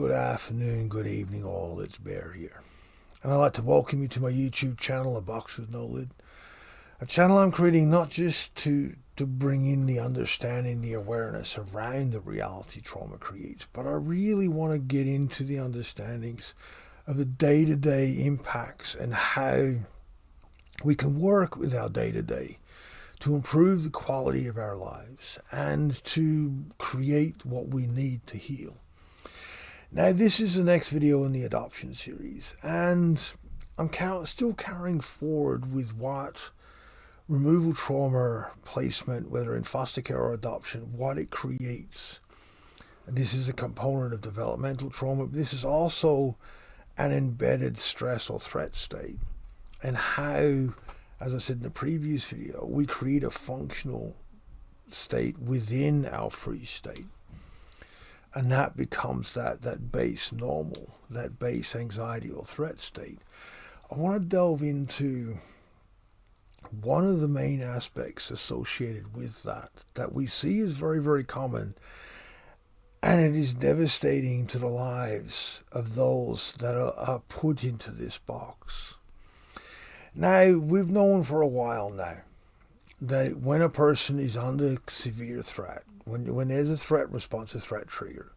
good afternoon, good evening, all. It's Bear here. And I'd like to welcome you to my YouTube channel, aboxwithnolid. A channel I'm creating not just to bring in the understanding, the awareness around the reality trauma creates, but I really want to get into the understandings of the day-to-day impacts and how we can work with our day-to-day to improve the quality of our lives and to create what we need to heal. Now, this is the next video in the adoption series, and I'm still carrying forward with what removal trauma placement, whether in foster care or adoption, what it creates. And this is a component of developmental trauma, but this is also an embedded stress or threat state, and how, as I said in the previous video, we create a functional state within our freeze state. And that becomes that base normal, that base anxiety or threat state. I want to delve into one of the main aspects associated with that we see is very, very common, and it is devastating to the lives of those that are put into this box. Now, we've known for a while now that when a person is under severe threat, when there's a threat response, a threat trigger,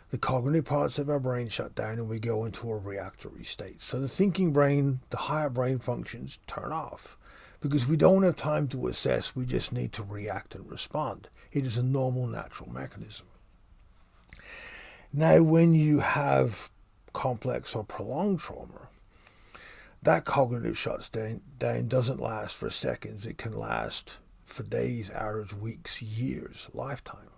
the cognitive parts of our brain shut down and we go into a reactory state. So the thinking brain, the higher brain functions turn off because we don't have time to assess, we just need to react and respond. It is a normal, natural mechanism. Now, when you have complex or prolonged trauma, that cognitive shuts down doesn't last for seconds. It can last for days, hours, weeks, years, lifetime,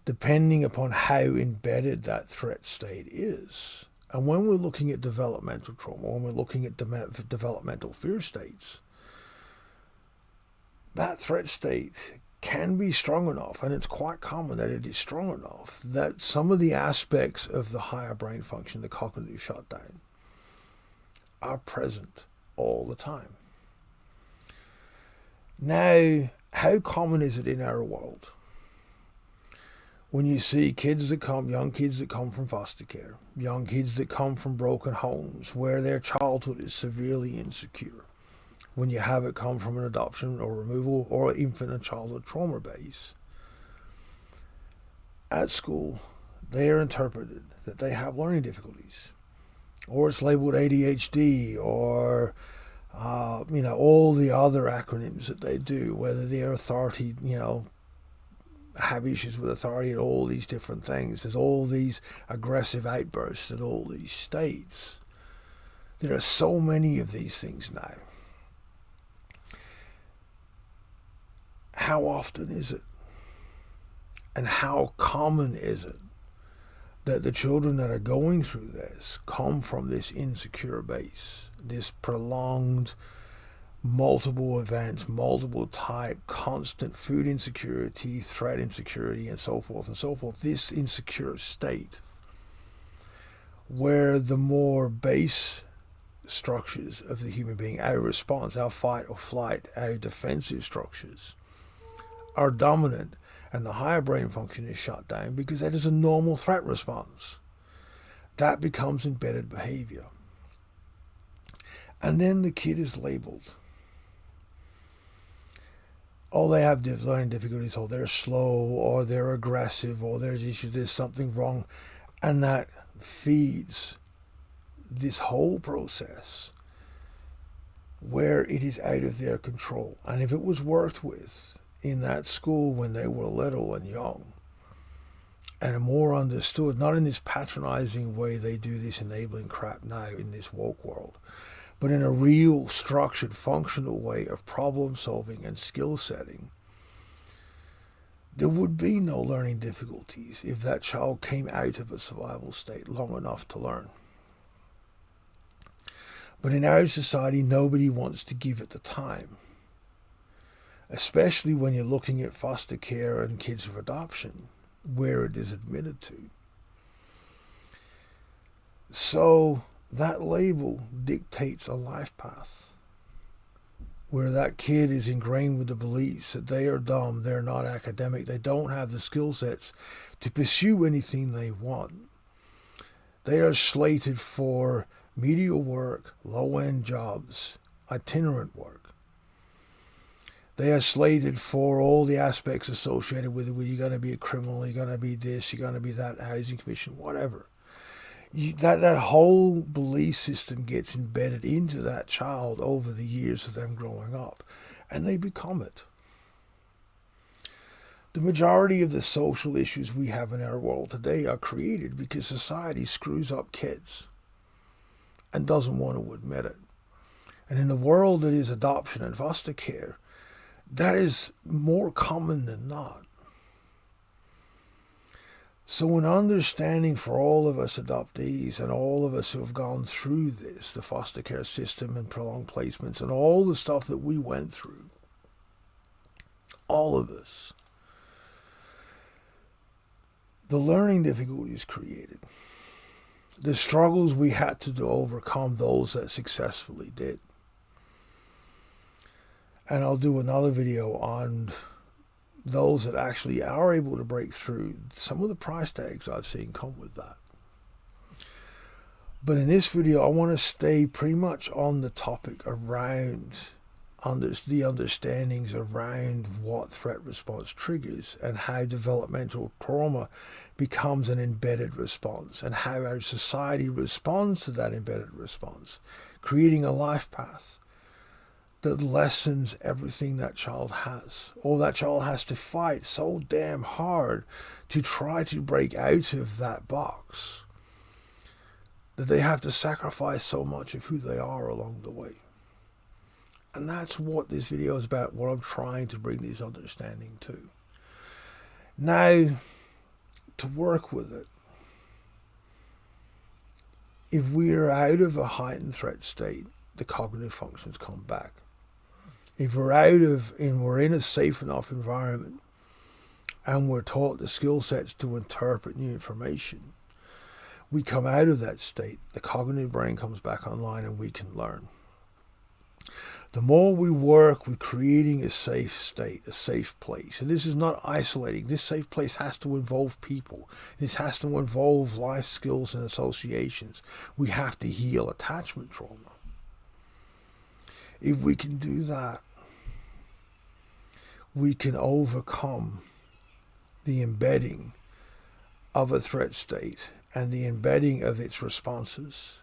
depending upon how embedded that threat state is. And when we're looking at developmental trauma, when we're looking at developmental fear states, that threat state can be strong enough, and it's quite common that it is strong enough, that some of the aspects of the higher brain function, the cognitive shutdown, are present all the time. Now, how common is it in our world when you see young kids that come from foster care, young kids that come from broken homes where their childhood is severely insecure, when you have it come from an adoption or removal or infant and childhood trauma base? At school, they are interpreted that they have learning difficulties, or it's labeled ADHD, or all the other acronyms that they do, whether they're authority, have issues with authority and all these different things. There's all these aggressive outbursts and all these states. There are so many of these things now. How often is it? And how common is it that the children that are going through this come from this insecure base, this prolonged, multiple events, multiple type, constant food insecurity, threat insecurity, and so forth, this insecure state, where the more base structures of the human being, our response, our fight or flight, our defensive structures, are dominant, and the higher brain function is shut down because that is a normal threat response. That becomes embedded behavior. And then the kid is labeled. Oh, they have learning difficulties, or they're slow, or they're aggressive, or there's issues, there's something wrong. And that feeds this whole process where it is out of their control. And if it was worked with in that school when they were little and young, and more understood, not in this patronizing way they do this enabling crap now in this woke world, but in a real structured, functional way of problem solving and skill setting, there would be no learning difficulties if that child came out of a survival state long enough to learn. But in our society, nobody wants to give it the time, especially when you're looking at foster care and kids of adoption, where it is admitted to. So that label dictates a life path. where that kid is ingrained with the beliefs that they are dumb, they're not academic, they don't have the skill sets to pursue anything they want. They are slated for medial work, low-end jobs, itinerant work. They are slated for all the aspects associated with it, where you're going to be a criminal, you're going to be this, you're going to be that, housing commission, whatever. That whole belief system gets embedded into that child over the years of them growing up, and they become it. The majority of the social issues we have in our world today are created because society screws up kids and doesn't want to admit it. And in the world that is adoption and foster care, that is more common than not. So an understanding for all of us adoptees and all of us who have gone through this, the foster care system and prolonged placements and all the stuff that we went through, all of us, the learning difficulties created, the struggles we had to overcome, those that successfully did. And I'll do another video on those that actually are able to break through. Some of the price tags I've seen come with that. But in this video, I want to stay pretty much on the topic around the understandings around what threat response triggers and how developmental trauma becomes an embedded response and how our society responds to that embedded response, creating a life path that lessens everything that child has, or that child has to fight so damn hard to try to break out of that box that they have to sacrifice so much of who they are along the way. And that's what this video is about, what I'm trying to bring this understanding to. Now, to work with it, if we're out of a heightened threat state, the cognitive functions come back. If we're we're in a safe enough environment and we're taught the skill sets to interpret new information, we come out of that state, the cognitive brain comes back online and we can learn. The more we work with creating a safe state, a safe place, and this is not isolating, this safe place has to involve people. This has to involve life skills and associations. We have to heal attachment trauma. If we can do that, we can overcome the embedding of a threat state and the embedding of its responses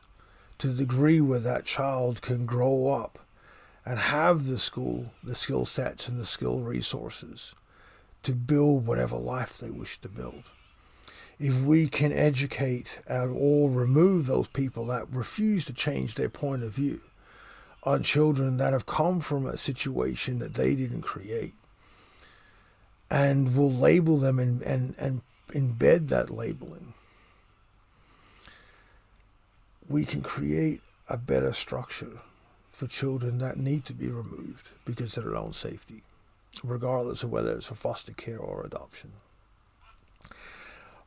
to the degree where that child can grow up and have the skill sets and the skill resources to build whatever life they wish to build. If we can educate or remove those people that refuse to change their point of view on children that have come from a situation that they didn't create, and will label them and embed that labeling, we can create a better structure for children that need to be removed because of their own safety, regardless of whether it's for foster care or adoption.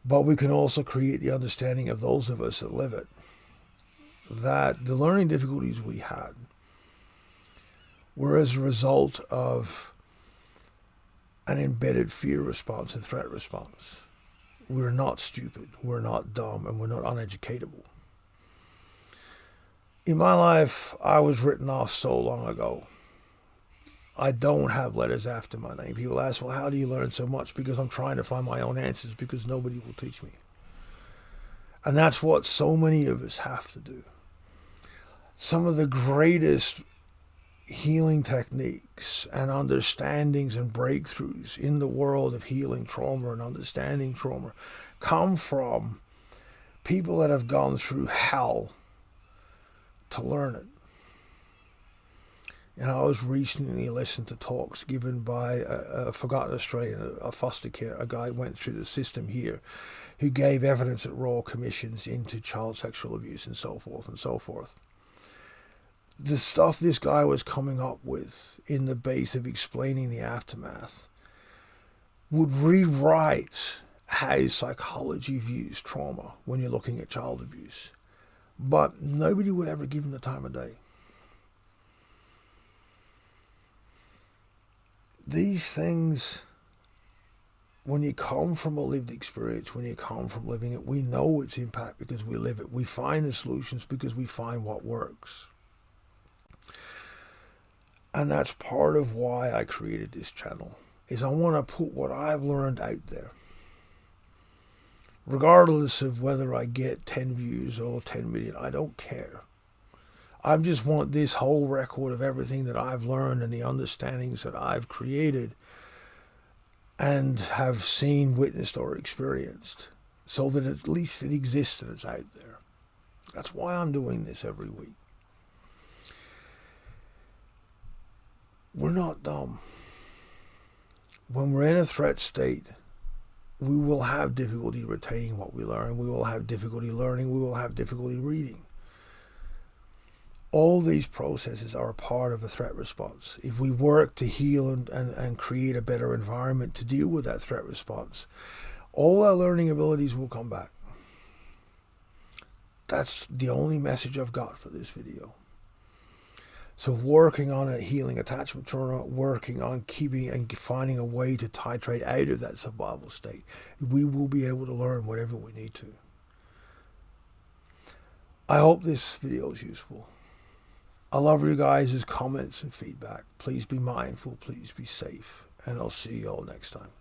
But we can also create the understanding of those of us that live it, that the learning difficulties we had were as a result of an embedded fear response and threat response. We're not stupid, we're not dumb, and we're not uneducatable. In my life, I was written off so long ago. I don't have letters after my name. People ask, well, how do you learn so much? Because I'm trying to find my own answers because nobody will teach me. And that's what so many of us have to do. Some of the greatest healing techniques and understandings and breakthroughs in the world of healing trauma and understanding trauma come from people that have gone through hell to learn it. And I was recently listening to talks given by a forgotten Australian, a foster care, a guy who went through the system here, who gave evidence at royal commissions into child sexual abuse and so forth and so forth. The stuff this guy was coming up with in the base of explaining the aftermath would rewrite how psychology views trauma when you're looking at child abuse. But nobody would ever give him the time of day. these things, when you come from a lived experience, when you come from living it, we know its impact because we live it. We find the solutions because we find what works. And that's part of why I created this channel, is I want to put what I've learned out there. Regardless of whether I get 10 views or 10 million, I don't care. I just want this whole record of everything that I've learned and the understandings that I've created and have seen, witnessed, or experienced, so that at least it exists and it's out there. That's why I'm doing this every week. We're not dumb. When we're in a threat state, we will have difficulty retaining what we learn. We will have difficulty learning. We will have difficulty reading. All these processes are a part of a threat response. If we work to heal and create a better environment to deal with that threat response, all our learning abilities will come back. That's the only message I've got for this video. So working on a healing attachment trauma, working on keeping and finding a way to titrate out of that survival state, we will be able to learn whatever we need to. I hope this video is useful. I love you guys' comments and feedback. Please be mindful, please be safe, and I'll see you all next time.